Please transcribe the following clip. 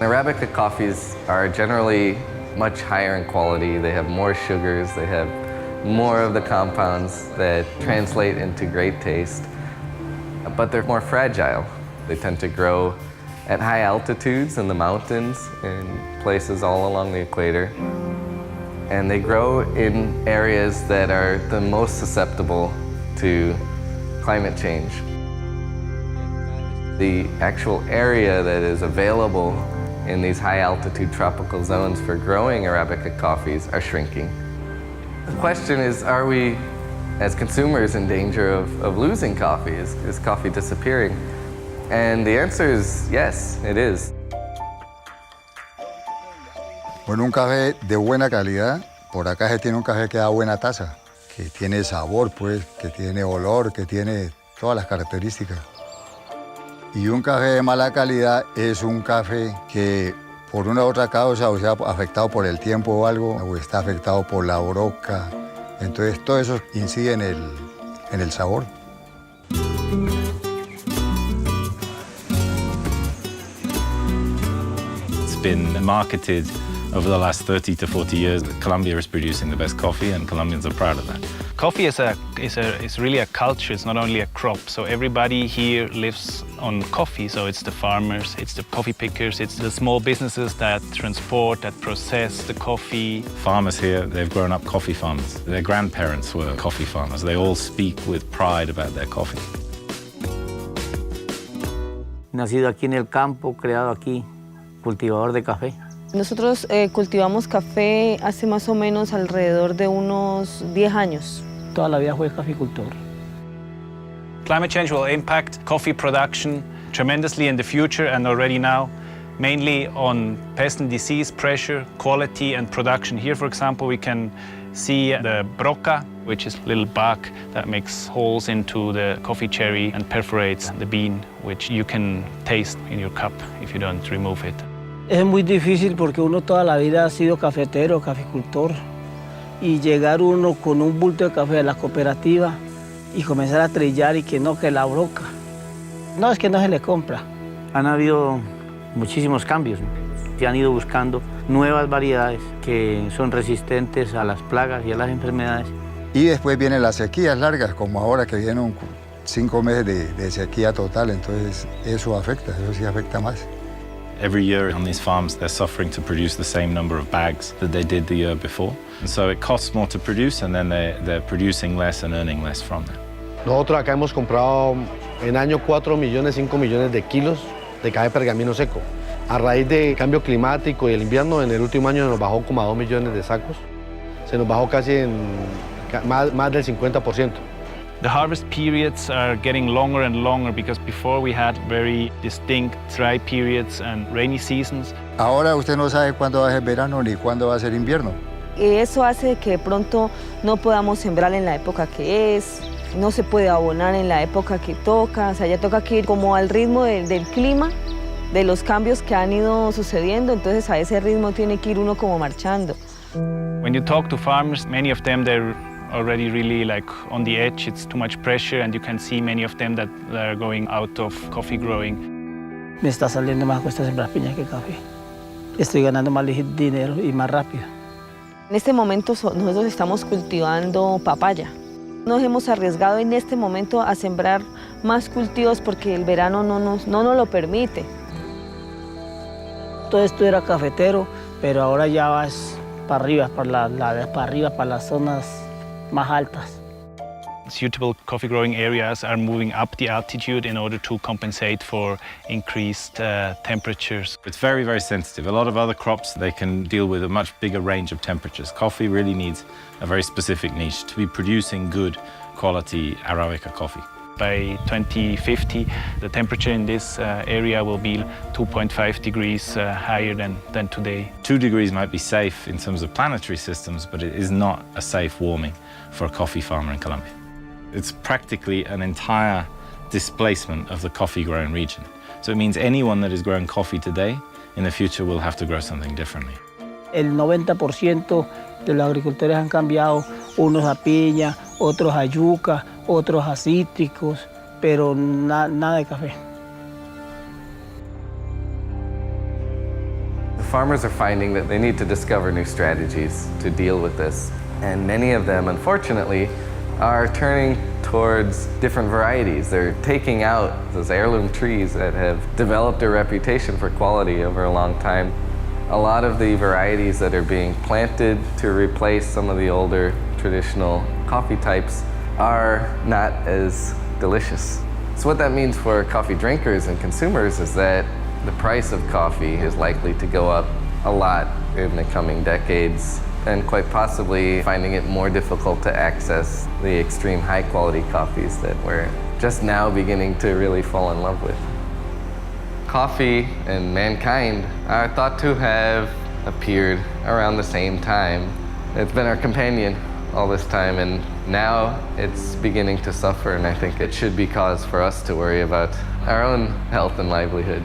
Arabica coffees are generally much higher in quality. They have more sugars, they have more of the compounds that translate into great taste, but they're more fragile. They tend to grow at high altitudes in the mountains, in places all along the equator. And they grow in areas that are the most susceptible to climate change. The actual area that is available in these high altitude tropical zones for growing Arabica coffees are shrinking. The question is, are we as consumers in danger of losing coffee? Is coffee disappearing? And the answer is yes, it is. Bueno, un café de buena calidad, por acá se tiene un café que da buena taza, que tiene sabor, pues, que tiene olor, que tiene todas las características. Y un café de mala calidad es un café que por una u otra causa, o sea, afectado por el tiempo o algo, o está afectado por la broca. Entonces, todo eso incide en el sabor. It's been marketed over the last 30 to 40 years that Colombia is producing the best coffee, and Colombians are proud of that. Coffee is really a culture, it's not only a crop. So everybody here lives on coffee. So it's the farmers, it's the coffee pickers, it's the small businesses that transport, that process the coffee. Farmers here, they've grown up coffee farmers. Their grandparents were coffee farmers. They all speak with pride about their coffee. Nacido aquí en el campo, creado aquí, cultivador de café. Nosotros cultivamos café hace más o menos alrededor de unos 10 años. Toda la vida fui caficultor. Climate change will impact coffee production tremendously in the future and already now, mainly on pest and disease pressure, quality and production. Here, for example, we can see the broca, which is a little bug that makes holes into the coffee cherry and perforates the bean, which you can taste in your cup if you don't remove it. Es muy difícil porque uno toda la vida ha sido cafetero, caficultor, y llegar uno con un bulto de café de la cooperativa y comenzar a trillar y que la broca. No, es que no se le compra. Han habido muchísimos cambios. Se han ido buscando nuevas variedades que son resistentes a las plagas y a las enfermedades. Y después vienen las sequías largas, como ahora que vienen 5 meses de sequía total, entonces eso sí afecta más. Every year on these farms, they're suffering to produce the same number of bags that they did the year before. And so it costs more to produce, and then they're producing less and earning less from that. Nosotros acá hemos comprado en año 4 millones, 5 millones de kilos de café pergamino seco. A raíz del cambio climático y el invierno, en el último año nos bajó como a 2 millones de sacos. Se nos bajó casi en más del 50%. The harvest periods are getting longer and longer because before we had very distinct dry periods and rainy seasons. Ahora usted no sabe cuándo va a ser verano ni cuándo va a ser invierno. Eso hace que de pronto no podamos sembrar en la época que es, no se puede abonar en la época que toca, o sea, ya toca que ir como al ritmo del clima, de los cambios que han ido sucediendo, entonces a ese ritmo tiene que ir uno como marchando. When you talk to farmers, many of them they're already really like on the edge. It's too much pressure, and you can see many of them that are going out of coffee growing. Me está saliendo más cuesta sembrar piña que café. Estoy ganando más dinero y más rápido. En este momento nosotros estamos cultivando papaya. Nos hemos arriesgado en este momento a sembrar más cultivos porque el verano no nos lo permite. Todo esto era cafetero, pero ahora ya vas para arriba, para las zonas más altas. Suitable coffee growing areas are moving up the altitude in order to compensate for increased temperatures. It's very, very sensitive. A lot of other crops, they can deal with a much bigger range of temperatures. Coffee really needs a very specific niche to be producing good quality Arabica coffee. By 2050, the temperature in this area will be 2.5 degrees higher than today. 2 degrees might be safe in terms of planetary systems, but it is not a safe warming for a coffee farmer in Colombia. It's practically an entire displacement of the coffee-growing region. So it means anyone that is growing coffee today, in the future will have to grow something differently. El 90% de los agricultores han cambiado, unos a piña, otros a yuca, otros a cítricos, pero nada de café. farmers are finding that they need to discover new strategies to deal with this. And many of them, unfortunately, are turning towards different varieties. They're taking out those heirloom trees that have developed a reputation for quality over a long time. A lot of the varieties that are being planted to replace some of the older traditional coffee types are not as delicious. So what that means for coffee drinkers and consumers is that the price of coffee is likely to go up a lot in the coming decades, and quite possibly finding it more difficult to access the extreme high quality coffees that we're just now beginning to really fall in love with. Coffee and mankind are thought to have appeared around the same time. It's been our companion all this time, and now it's beginning to suffer, and I think it should be cause for us to worry about our own health and livelihood.